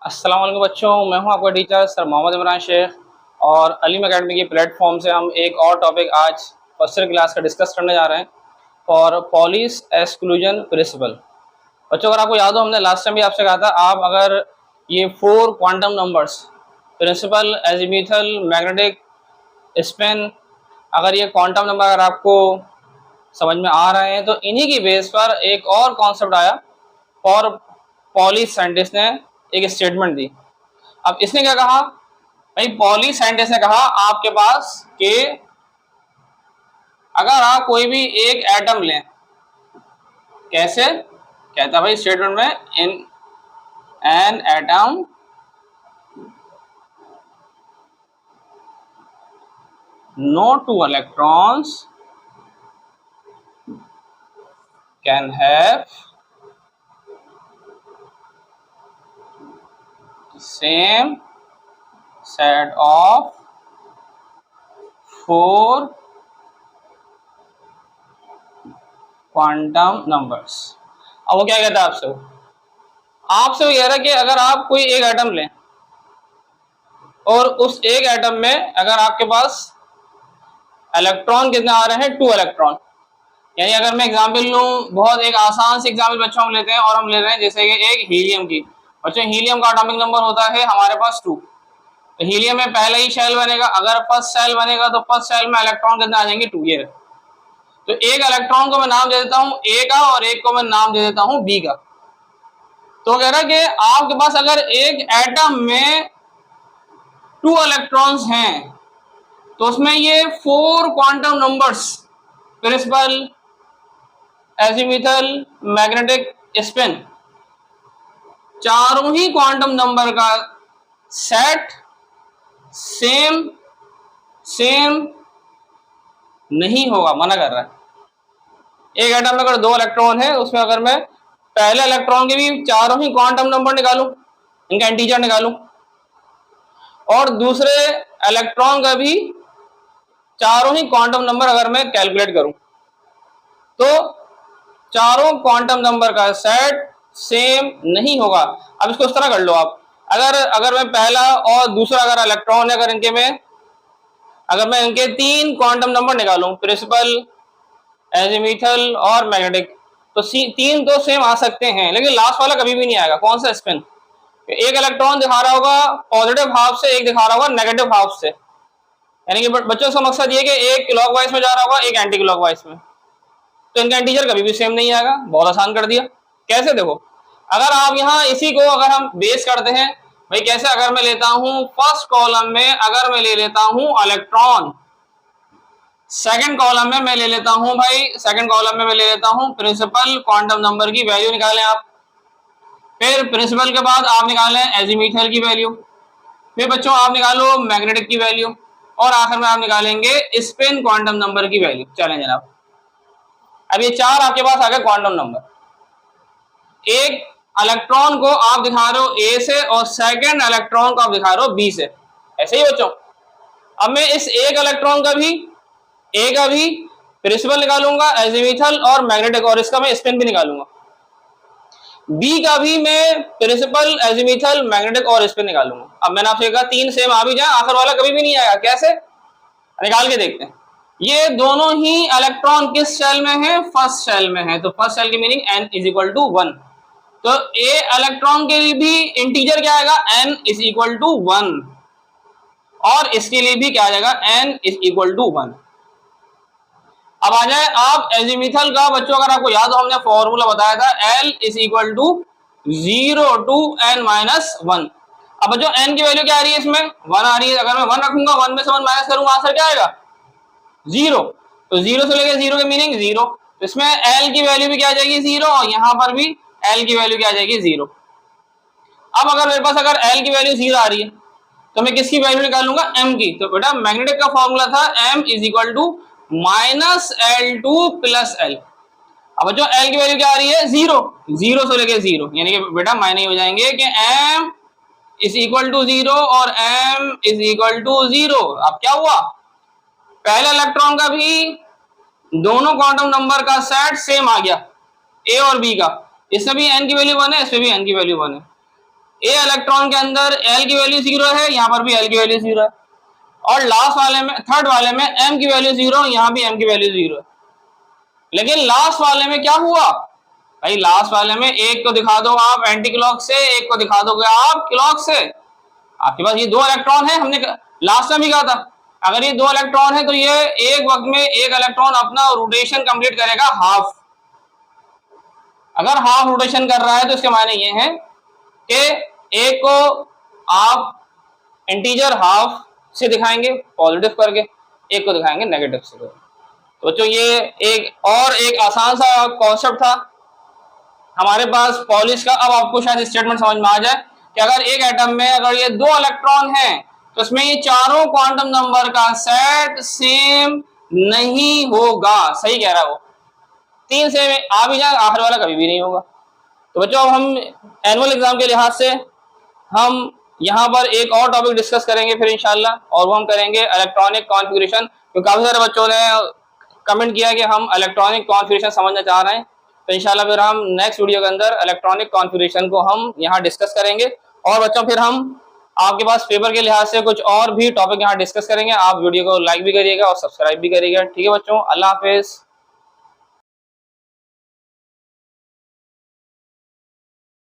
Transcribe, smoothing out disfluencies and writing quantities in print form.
अस्सलाम वालेकुम बच्चों, मैं हूं आपका टीचर सर मोहम्मद इमरान शेख और अलीम एकेडमी के प्लेटफॉर्म से हम एक और टॉपिक आज फर्स्ट ईयर क्लास का डिस्कस करने जा रहे हैं फॉर पॉलिश एक्सक्लूजन प्रिंसिपल। बच्चों, अगर आपको याद हो, हमने लास्ट टाइम भी आपसे कहा था, आप अगर ये 4 quantum numbers principal, azimuthal, magnetic, spin, अगर ये क्वांटम नंबर अगर आपको समझ में आ रहे हैं तो इन्हीं की बेस पर एक और कॉन्सेप्ट आया और पॉलिश साइंटिस्ट ने एक स्टेटमेंट दी। अब इसने क्या कहा भाई, पॉलिश साइंटिस्ट ने कहा आपके पास कि अगर आप कोई भी एक एटम लें, कैसे कहता भाई स्टेटमेंट में, in an atom no two electrons can have same set of 4 quantum numbers. अब वो क्या कहता है आपसे, वो कह रहा है कि अगर आप कोई एक एटम लें और उस एक एटम में अगर आपके पास इलेक्ट्रॉन कितने आ रहे हैं, 2 इलेक्ट्रॉन। यानी अगर मैं एग्जांपल लूं, बहुत एक आसान सी एग्जांपल बच्चों हम लेते हैं और हम ले रहे हैं जैसे कि एक हीलियम की। बच्चों, हीलियम का एटॉमिक नंबर होता है हमारे पास 2। तो हीलियम में पहला ही शेल बनेगा, अगर फर्स्ट शेल बनेगा तो फर्स्ट शेल में इलेक्ट्रॉन कितने आ जाएंगे, 2। ये तो एक इलेक्ट्रॉन को मैं नाम दे देता हूं ए का और एक को मैं नाम दे देता हूं बी का। तो कह रहा है कि आपके पास अगर एक एटम में 2 इलेक्ट्रॉन्स हैं तो उसमें ये 4 quantum numbers, principal, azimuthal, magnetic, spin, चारों ही क्वांटम नंबर का सेट सेम नहीं होगा, मना कर रहा है। एक एटम में अगर 2 इलेक्ट्रॉन है, उसमें अगर मैं पहले इलेक्ट्रॉन के भी चारों ही क्वांटम नंबर निकालूं, इनका इंटीजर निकालूं, और दूसरे इलेक्ट्रॉन का भी चारों ही क्वांटम नंबर अगर मैं कैलकुलेट करूं, तो चारों क्वांटम नंबर का सेट सेम नहीं होगा। अब इसको इस तरह कर लो आप, अगर मैं पहला और दूसरा अगर इलेक्ट्रॉन है, अगर मैं इनके 3 क्वांटम नंबर निकालूं, प्रिंसिपल, एजीमुथल और मैग्नेटिक, तो 3 तो सेम आ सकते हैं, लेकिन लास्ट वाला कभी भी नहीं आएगा। कौन सा, स्पिन। एक इलेक्ट्रॉन दिखा रहा होगा पॉजिटिव हाफ से, एक दिखा रहा होगा नेगेटिव हाफ से। यानी कि बच्चों का मकसद ये कि एक क्लॉकवाइज में जा रहा होगा, एक एंटी क्लॉकवाइज में, तो इनका इंटीजर कभी भी सेम नहीं आएगा। बहुत आसान कर दिया। कैसे, देखो, अगर आप यहाँ इसी को अगर हम बेस करते हैं भाई, कैसे, अगर मैं लेता हूं फर्स्ट कॉलम में अगर मैं ले लेता हूं इलेक्ट्रॉन, सेकंड कॉलम में मैं ले लेता हूं प्रिंसिपल क्वांटम नंबर की वैल्यू निकालें आप। फिर प्रिंसिपल के बाद आप निकालें एजीमुथल की वैल्यू, फिर बच्चों आप निकालो मैग्नेटिक की वैल्यू, और आखिर में आप निकालेंगे स्पिन क्वांटम नंबर की वैल्यू। चलें जनाब, अब ये 4 आपके पास आ गए क्वांटम नंबर। एक इलेक्ट्रॉन को आप दिखा रहे हो ए से और सेकंड इलेक्ट्रॉन को आप दिखा रहे हो बी से, ऐसे ही बच्चों। अब मैं इस एक इलेक्ट्रॉन का भी, ए का भी प्रिंसिपल निकालूंगा, एजीमुथल और मैग्नेटिक, और इसका मैं स्पिन भी निकालूंगा। बी का भी मैं प्रिंसिपल, एजीमुथल, मैग्नेटिक और स्पिन निकालूंगा। अब मैंने आपसे कहा 3 सेम आ भी जाए, आखिर वाला कभी भी नहीं आएगा। कैसे, निकाल के देखते हैं। ये दोनों ही इलेक्ट्रॉन किस शेल में है, फर्स्ट शेल में है, तो फर्स्ट शेल की meaning n is equal to 1। तो ए इलेक्ट्रॉन के लिए भी इंटीजर क्या आएगा, n इज इक्वल टू 1, और इसके लिए भी क्या आ जाएगा, n इज इक्वल टू 1। अब आ जाए आप एजीमुथल का। बच्चों, अगर आपको याद हो, हमने फॉर्मूला बताया था, L is equal to 0 to n minus 1। अब बच्चों n की वैल्यू क्या आ रही है, इसमें 1 आ रही है। अगर मैं 1 रखूंगा, 1 में से 1 माइनस करूंगा, आंसर क्या आएगा, 0। तो 0 से लेकर 0 की मीनिंग 0, तो इसमें L की वैल्यू भी क्या आ जाएगी, 0, और यहां पर भी L की वैल्यू क्या आ जाएगी, 0। अब अगर मेरे पास अगर L की वैल्यू 0 आ रही है तो मैं किसकी वैल्यू निकालूंगा, M की। तो बेटा मैग्नेटिक का फॉर्मूला था M is equal to minus L2 plus L। अब जो L की वैल्यू क्या आ रही है, 0, 0 से लेके 0, यानी कि बेटा माइनस हो जाएंगे कि M इज इक्वल टू 0 और M इज इक्वल टू 0। अब क्या हुआ, पहले इलेक्ट्रॉन का भी दोनों क्वांटम नंबर का सेट सेम आ गया, ए और बी का। इसमें भी n की वैल्यू 1 है, इसमें भी n की वैल्यू 1 है। ए इलेक्ट्रॉन के अंदर एल की वैल्यू 0 है, यहाँ पर भी एल की वैल्यू 0 है, और लास्ट वाले में, थर्ड वाले में एम की वैल्यू 0, यहाँ भी एम की वैल्यू 0 है। लेकिन लास्ट वाले में क्या हुआ भाई, लास्ट वाले में एक को दिखा दो आप एंटी क्लॉक से, एक को दिखा दोगे आप क्लॉक से। आपके पास ये 2 इलेक्ट्रॉन है, हमने लास्ट में भी कहा था अगर ये 2 इलेक्ट्रॉन है तो ये एक वक्त में एक इलेक्ट्रॉन अपना रोटेशन कंप्लीट करेगा हाफ। अगर हाफ रोटेशन कर रहा है तो इसके मायने ये है कि एक को आप इंटीजर हाफ से दिखाएंगे पॉजिटिव करके, एक को दिखाएंगे नेगेटिव से। तो बच्चों ये एक आसान सा कॉन्सेप्ट था हमारे पास पॉलिश का। अब आपको शायद स्टेटमेंट समझ में आ जाए कि अगर एक एटम में अगर ये 2 इलेक्ट्रॉन हैं तो इसमें ये चारों क्वांटम नंबर का सेट सेम नहीं होगा। सही कह रहा है वो, 3 से आ भी जाए आखिर वाला कभी भी नहीं होगा। तो बच्चों अब हम एनुअल एग्जाम के लिहाज से हम यहाँ पर एक और टॉपिक डिस्कस करेंगे फिर इंशाल्लाह, और वो हम करेंगे इलेक्ट्रॉनिक कॉन्फ़िगरेशन। क्योंकि काफी सारे बच्चों ने कमेंट किया कि हम इलेक्ट्रॉनिक कॉन्फ़िगरेशन समझना चाह रहे हैं, तो इंशाल्लाह फिर हम नेक्स्ट वीडियो के अंदर इलेक्ट्रॉनिक कॉन्फ़िगरेशन को हम यहाँ डिस्कस करेंगे। और बच्चों फिर हम आपके पास पेपर के लिहाज से कुछ और भी टॉपिक यहाँ डिस्कस करेंगे। आप वीडियो को लाइक भी करिएगा और सब्सक्राइब भी करिएगा। ठीक है बच्चों, अल्लाह हाफिज।